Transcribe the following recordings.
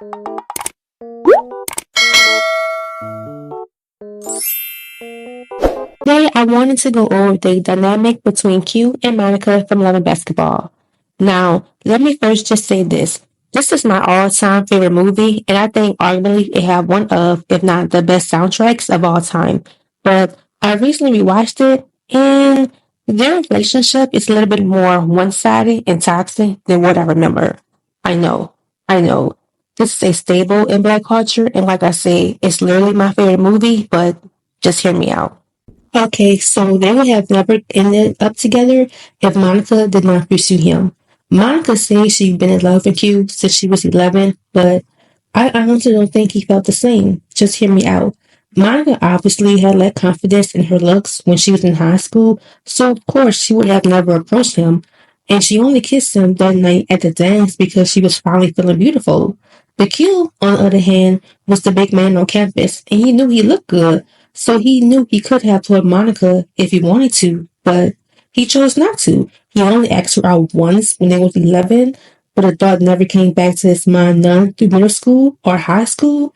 Today, I wanted to go over the dynamic between Q and Monica from Love and Basketball. Now, let me first just say this. This is my all-time favorite movie, and I think arguably it had one of, if not the best soundtracks of all time. But I recently rewatched it, and their relationship is a little bit more one-sided and toxic than what I remember. I know. This is a staple in Black culture, and like I say, it's literally my favorite movie, but just hear me out. Okay, so they would have never ended up together if Monica did not pursue him. Monica says she'd been in love with Q since she was 11, but I honestly don't think he felt the same. Just hear me out. Monica obviously had lacked confidence in her looks when she was in high school, so of course she would have never approached him. And she only kissed him that night at the dance because she was finally feeling beautiful. But Q, on the other hand, was the big man on campus, and he knew he looked good, so he knew he could have told Monica if he wanted to, but he chose not to. He only asked her out once when they was 11, but the thought never came back to his mind none through middle school or high school.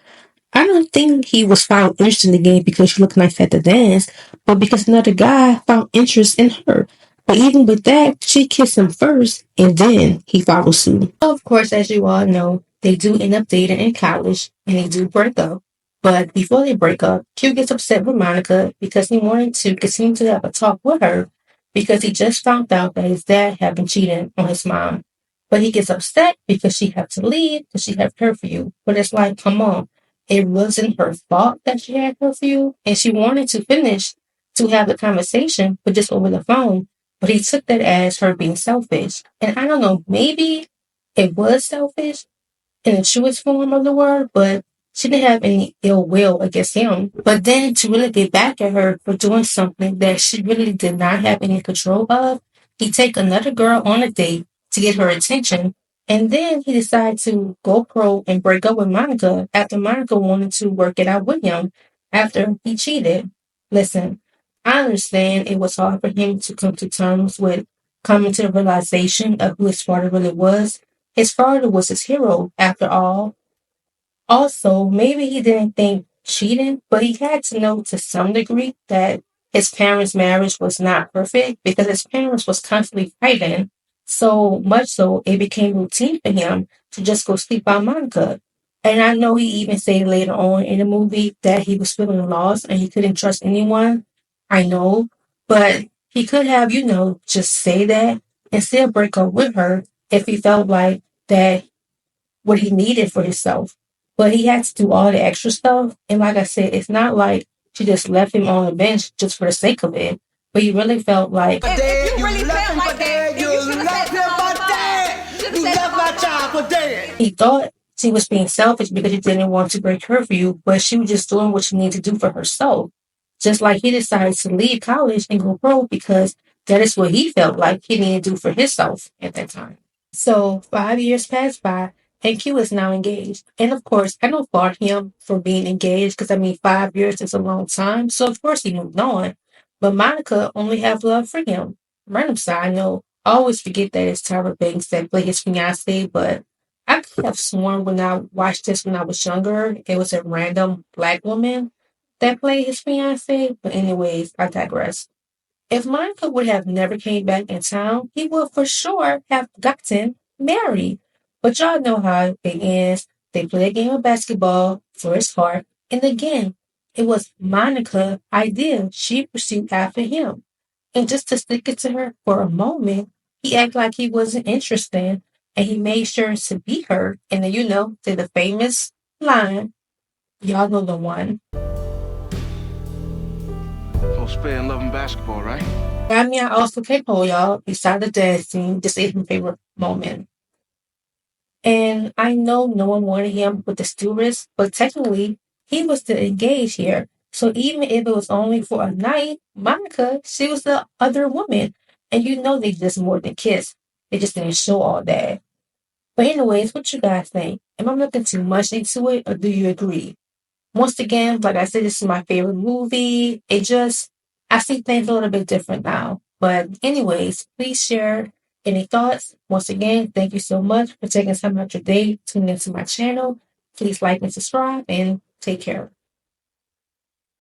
I don't think he was found interested again because she looked nice at the dance, but because another guy found interest in her. But even with that, she kissed him first, and then he followed suit. Of course, as you all know, they do end up dating in college, and they do break up. But before they break up, Q gets upset with Monica because he wanted to continue to have a talk with her because he just found out that his dad had been cheating on his mom. But he gets upset because she had to leave because she had curfew. But it's like, come on, it wasn't her fault that she had curfew, and she wanted to finish to have the conversation, but just over the phone. But he took that as her being selfish. And I don't know, maybe it was selfish in the truest form of the word, but she didn't have any ill will against him. But then to really get back at her for doing something that she really did not have any control of, he take another girl on a date to get her attention. And then he decided to go pro and break up with Monica after Monica wanted to work it out with him after he cheated. Listen, I understand it was hard for him to come to terms with coming to the realization of who his father really was. His father was his hero, after all. Also, maybe he didn't think cheating, but he had to know to some degree that his parents' marriage was not perfect because his parents was constantly fighting. So much so, it became routine for him to just go sleep by Monica. And I know he even said later on in the movie that he was feeling lost and he couldn't trust anyone. I know, but he could have, just say that and still break up with her if he felt like that what he needed for himself. But he had to do all the extra stuff. And like I said, it's not like she just left him on the bench just for the sake of it. But he really felt like If you really felt like that, you should have said something. You left my child for dead. he thought she was being selfish because he didn't want to break her view, but she was just doing what she needed to do for herself. Just like he decided to leave college and go pro because that is what he felt like he needed to do for himself at that time. So 5 years passed by, and Q is now engaged. And of course, I don't fault him for being engaged because I mean, 5 years is a long time. So of course he moved on. But Monica only have love for him. Random side note, I always forget that it's Tyra Banks that played his fiance, but I could have sworn when I watched this when I was younger, it was a random black woman that played his fiance. But anyways, I digress. If Monica would have never came back in town, he would for sure have gotten married. But y'all know how it ends. They play a game of basketball for his heart. And again, it was Monica's idea. She pursued after him. And just to stick it to her for a moment, he acted like he wasn't interested. And he made sure to beat her. And then, say the famous line. Y'all know the one. Most fair and loving basketball, right? I mean, I also can't hold y'all. Beside the dancing, this is my favorite moment. And I know no one wanted him with the stewardess, but technically he was still engaged here. So even if it was only for a night, Monica, she was the other woman. And they just more than kiss. They just didn't show all that. But anyways, what you guys think? Am I looking too much into it or do you agree? Once again, like I said, this is my favorite movie. I see things a little bit different now. But anyways, please share any thoughts. Once again, thank you so much for taking time out your day, tuning into my channel. Please like and subscribe and take care.